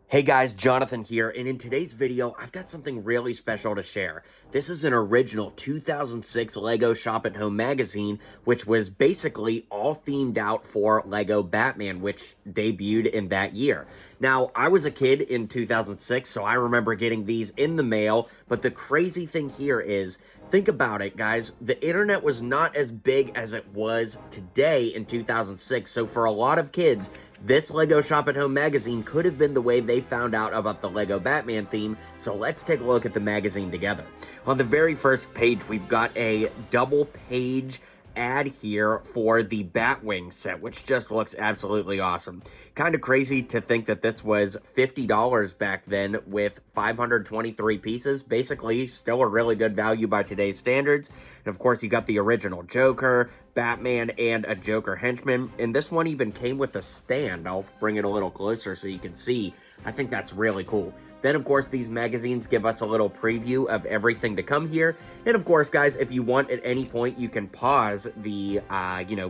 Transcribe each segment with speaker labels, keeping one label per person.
Speaker 1: Hey guys, Jonathan here, and in today's video, I've got something really special to share. This is an original 2006 LEGO Shop at Home magazine, which was basically all themed out for LEGO Batman, which debuted in that year. Now, I was a kid in 2006, so I remember getting these in the mail, but the crazy thing here is, think about it, guys. The internet was not as big as it was today in 2006, so for a lot of kids, this LEGO Shop at Home magazine could have been the way they found out about the LEGO Batman theme, so let's take a look at the magazine together. On the very first page, we've got a double-page ad here for the Batwing set, which just looks absolutely awesome. Kind of crazy to think that this was $50 back then with 523 pieces. Basically, still a really good value by today's standards. And of course, you got the original Joker, Batman, and a Joker henchman. And this one even came with a stand. I'll bring it a little closer so you can see. I think that's really cool. Then, of course, these magazines give us a little preview of everything to come here. And, of course, guys, if you want at any point, you can pause the,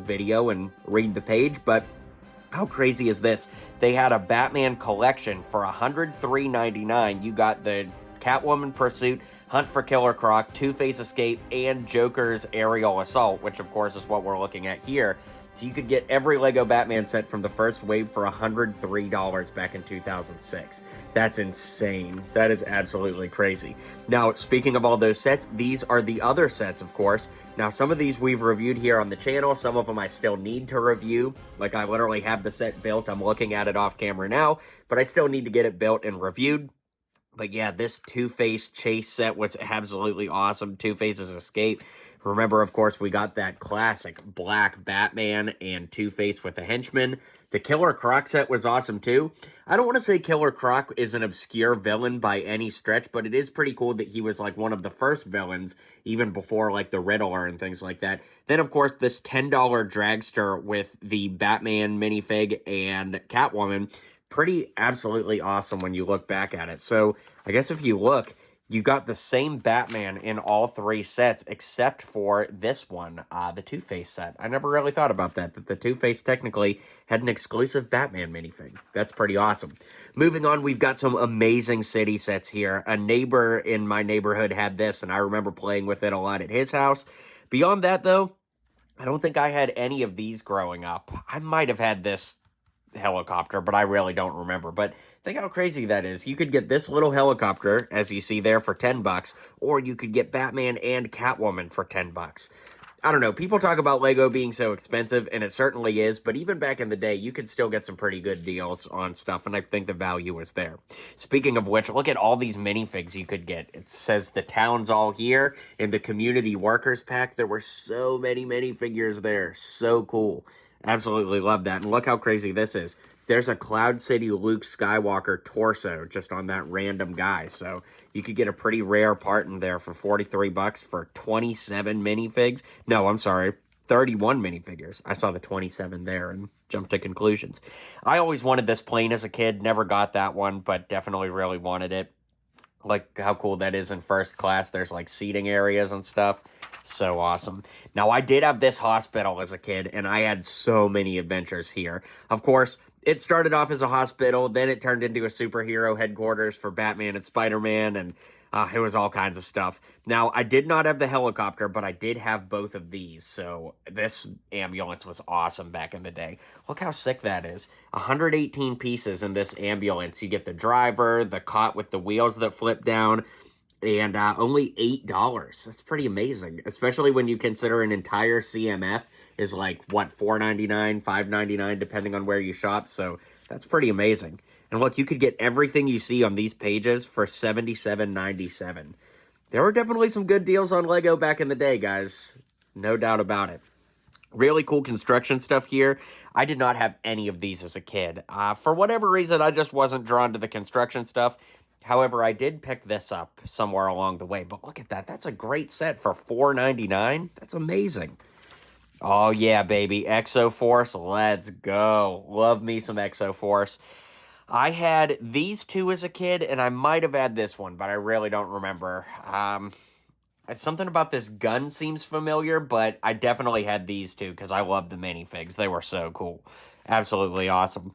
Speaker 1: video and read the page. But how crazy is this? They had a Batman collection for $103.99. You got the Catwoman Pursuit, Hunt for Killer Croc, Two-Face Escape, and Joker's Aerial Assault, which, of course, is what we're looking at here. So you could get every LEGO Batman set from the first wave for $103 back in 2006. That's insane. That is absolutely crazy. Now, speaking of all those sets, these are the other sets, of course. Now, some of these we've reviewed here on the channel. Some of them I still need to review. Like, I literally have the set built. I'm looking at it off camera now, but I still need to get it built and reviewed. But yeah, this Two-Face chase set was absolutely awesome. Two-Face's escape. Remember, of course, we got that classic black Batman and Two-Face with a henchman. The Killer Croc set was awesome, too. I don't want to say Killer Croc is an obscure villain by any stretch, but it is pretty cool that he was, like, one of the first villains, even before, like, the Riddler and things like that. Then, of course, this $10 dragster with the Batman minifig and Catwoman. Pretty absolutely awesome when you look back at it. So, I guess if you look, you got the same Batman in all three sets, except for this one, the Two-Face set. I never really thought about that the Two-Face technically had an exclusive Batman minifig. That's pretty awesome. Moving on, we've got some amazing city sets here. A neighbor in my neighborhood had this, and I remember playing with it a lot at his house. Beyond that, though, I don't think I had any of these growing up. I might have had this helicopter, but I really don't remember. But think how crazy that is. You could get this little helicopter, as you see there, for $10, or you could get Batman and Catwoman for $10. I don't know, people talk about LEGO being so expensive, and it certainly is, but even back in the day, you could still get some pretty good deals on stuff, and I think the value is there. Speaking of which, look at all these minifigs you could get. It says the town's all here, in the community workers pack, there were so many minifigures there. So cool. Absolutely love that. And look how crazy this is. There's a Cloud City Luke Skywalker torso just on that random guy. So you could get a pretty rare part in there for $43 for 27 minifigs. No, I'm sorry, 31 minifigures. I saw the 27 there and jumped to conclusions. I always wanted this plane as a kid. Never got that one, but definitely really wanted it. Like how cool that is in first class. There's like seating areas and stuff. So awesome. Now, I did have this hospital as a kid, and I had so many adventures here. Of course, it started off as a hospital, then it turned into a superhero headquarters for Batman and Spider-Man, and it was all kinds of stuff. Now, I did not have the helicopter, but I did have both of these, so this ambulance was awesome back in the day. Look how sick that is. 118 pieces in this ambulance. You get the driver, the cot with the wheels that flip down, and only $8. That's pretty amazing, especially when you consider an entire CMF is like, what, $4.99, $5.99, depending on where you shop, so that's pretty amazing. And look, you could get everything you see on these pages for $77.97. There were definitely some good deals on LEGO back in the day, guys. No doubt about it. Really cool construction stuff here. I did not have any of these as a kid. For whatever reason, I just wasn't drawn to the construction stuff. However, I did pick this up somewhere along the way. But look at that. That's a great set for $4.99. That's amazing. Oh, yeah, baby. Exo-Force. Let's go. Love me some Exo-Force. I had these two as a kid, and I might have had this one, but I really don't remember. Something about this gun seems familiar, but I definitely had these two because I love the minifigs. They were so cool. Absolutely awesome.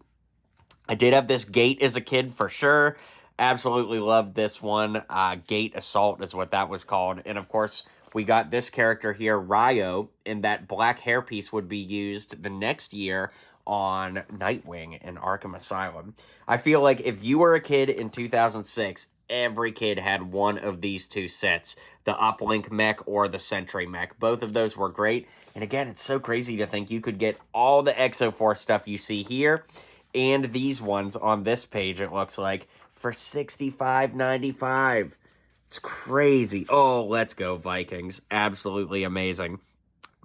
Speaker 1: I did have this Gate as a kid for sure. Absolutely loved this one. Gate Assault is what that was called. And of course, we got this character here, Ryo, and that black hairpiece would be used the next year on Nightwing in Arkham Asylum. I feel like if you were a kid in 2006, every kid had one of these two sets, the Uplink mech or the Sentry mech. Both of those were great. And again, it's so crazy to think you could get all the Exo-Force stuff you see here and these ones on this page, it looks like, for $65.95. It's crazy. Oh, let's go, Vikings. Absolutely amazing.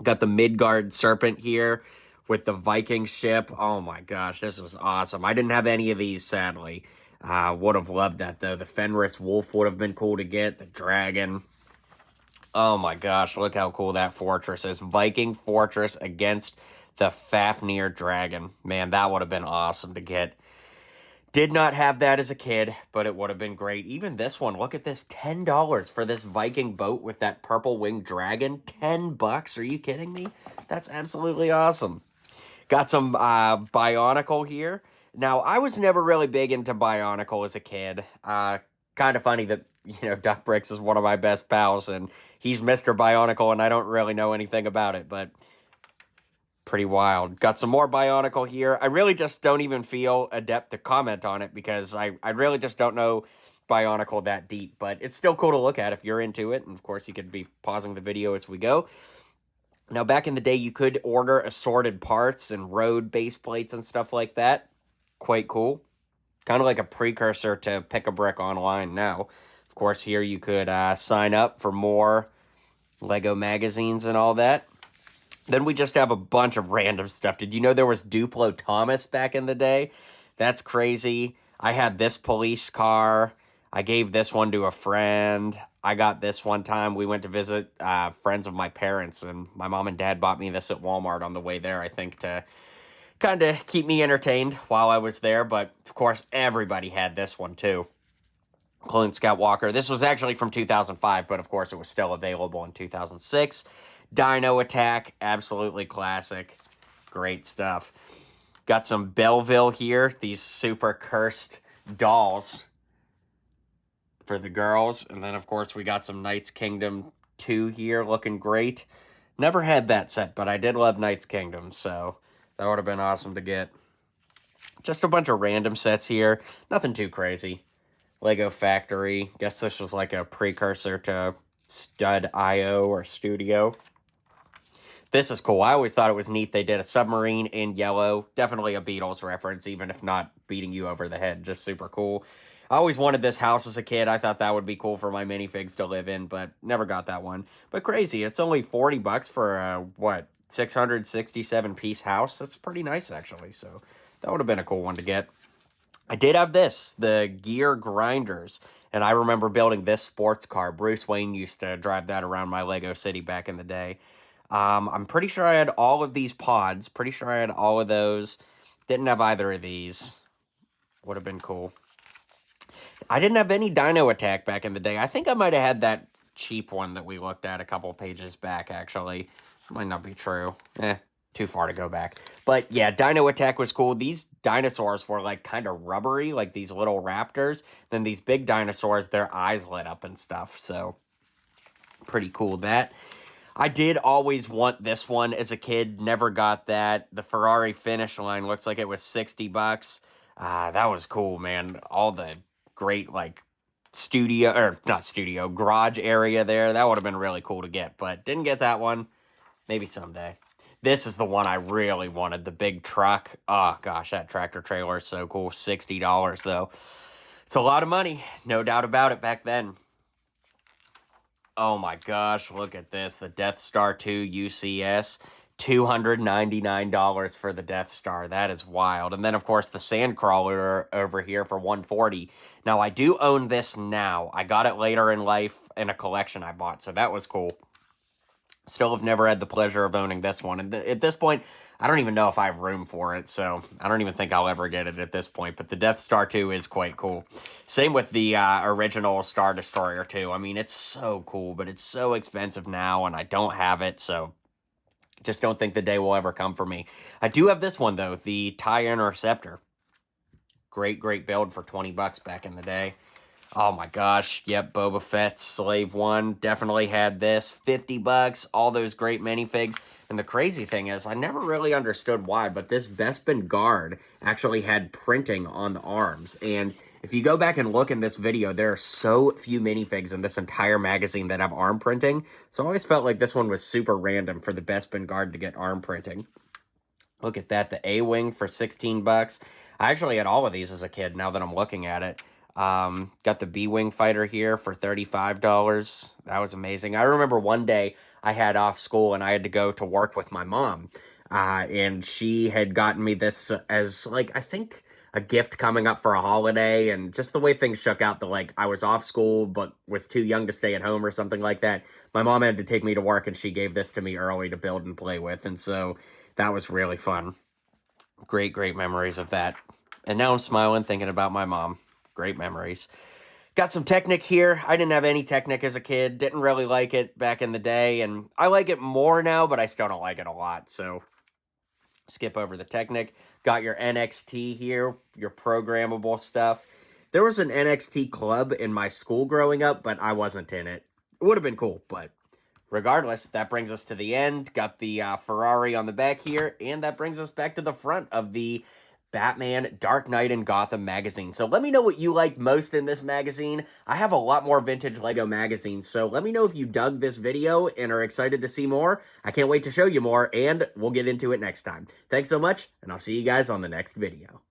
Speaker 1: Got the Midgard Serpent here with the Viking ship. Oh my gosh, this was awesome. I didn't have any of these, sadly. Would have loved that, though. The Fenris Wolf would have been cool to get. The Dragon. Oh my gosh, look how cool that fortress is. Viking Fortress against the Fafnir Dragon. Man, that would have been awesome to get. Did not have that as a kid, but it would have been great. Even this one, look at this, $10 for this Viking boat with that purple winged dragon. $10? Are you kidding me? That's absolutely awesome. Got some Bionicle here. Now, I was never really big into Bionicle as a kid. Kind of funny that, Duck Bricks is one of my best pals, and he's Mr. Bionicle, and I don't really know anything about it, but pretty wild. Got some more Bionicle here. I really just don't even feel adept to comment on it because I really just don't know Bionicle that deep, but it's still cool to look at if you're into it, and of course you could be pausing the video as we go. Now, back in the day, you could order assorted parts and road base plates and stuff like that. Quite cool. Kind of like a precursor to Pick a Brick Online now. Of course, here you could sign up for more Lego magazines and all that. Then we just have a bunch of random stuff. Did you know there was Duplo Thomas back in the day? That's crazy. I had this police car. I gave this one to a friend. I got this one time. We went to visit friends of my parents, and my mom and dad bought me this at Walmart on the way there, I think, to kind of keep me entertained while I was there. But, of course, everybody had this one, too. Clone Scout Walker. This was actually from 2005, but, of course, it was still available in 2006. Dino Attack, absolutely classic. Great stuff. Got some Belleville here. These super cursed dolls for the girls. And then, of course, we got some Knights Kingdom 2 here looking great. Never had that set, but I did love Knights Kingdom, so that would have been awesome to get. Just a bunch of random sets here. Nothing too crazy. Lego Factory. Guess this was like a precursor to Stud.io or Studio. This is cool. I always thought it was neat they did a submarine in yellow. Definitely a Beatles reference, even if not beating you over the head. Just super cool. I always wanted this house as a kid. I thought that would be cool for my minifigs to live in, but never got that one. But crazy. It's only $40 for a, 667-piece house? That's pretty nice, actually. So that would have been a cool one to get. I did have this, the Gear Grinders. And I remember building this sports car. Bruce Wayne used to drive that around my Lego City back in the day. I'm pretty sure I had all of these pods. Pretty sure I had all of those. Didn't have either of these. Would have been cool. I didn't have any Dino Attack back in the day. I think I might have had that cheap one that we looked at a couple pages back, actually. Might not be true. Too far to go back. But yeah, Dino Attack was cool. These dinosaurs were like kind of rubbery, like these little raptors. Then these big dinosaurs, their eyes lit up and stuff. So pretty cool that. I did always want this one as a kid. Never got that. The Ferrari finish line looks like it was $60. That was cool, man. All the great, like, garage area there. That would have been really cool to get, but didn't get that one. Maybe someday. This is the one I really wanted, the big truck. Oh, gosh, that tractor trailer is so cool. $60, though. It's a lot of money. No doubt about it back then. Oh my gosh, look at this. The Death Star 2 UCS. $299 for the Death Star. That is wild. And then, of course, the Sandcrawler over here for $140. Now, I do own this now. I got it later in life in a collection I bought, so that was cool. Still have never had the pleasure of owning this one. And at this point, I don't even know if I have room for it, so I don't even think I'll ever get it at this point. But the Death Star 2 is quite cool. Same with the original Star Destroyer 2. I mean, it's so cool, but it's so expensive now, and I don't have it, so just don't think the day will ever come for me. I do have this one, though, the TIE Interceptor. Great, great build for 20 bucks back in the day. Oh my gosh, yep, Boba Fett, Slave One, definitely had this. 50 bucks, all those great minifigs. And the crazy thing is, I never really understood why, but this Bespin guard actually had printing on the arms. And if you go back and look in this video, there are so few minifigs in this entire magazine that have arm printing. So I always felt like this one was super random for the Bespin guard to get arm printing. Look at that, the A-Wing for 16 bucks. I actually had all of these as a kid, now that I'm looking at it. Got the B-Wing fighter here for $35. That was amazing. I remember one day I had off school and I had to go to work with my mom. And she had gotten me this as, like, I think a gift coming up for a holiday. And just the way things shook out, that, like, I was off school but was too young to stay at home or something like that. My mom had to take me to work and she gave this to me early to build and play with. And so that was really fun. Great, great memories of that. And now I'm smiling thinking about my mom. Great memories. Got some Technic here. I didn't have any Technic as a kid. Didn't really like it back in the day. And I like it more now, but I still don't like it a lot. So skip over the Technic. Got your NXT here. Your programmable stuff. There was an NXT club in my school growing up, but I wasn't in it. It would have been cool, but regardless, that brings us to the end. Got the Ferrari on the back here. And that brings us back to the front of the Batman, Dark Knight, and Gotham magazine. So let me know what you like most in this magazine. I have a lot more vintage Lego magazines, so let me know if you dug this video and are excited to see more. I can't wait to show you more, and we'll get into it next time. Thanks so much, and I'll see you guys on the next video.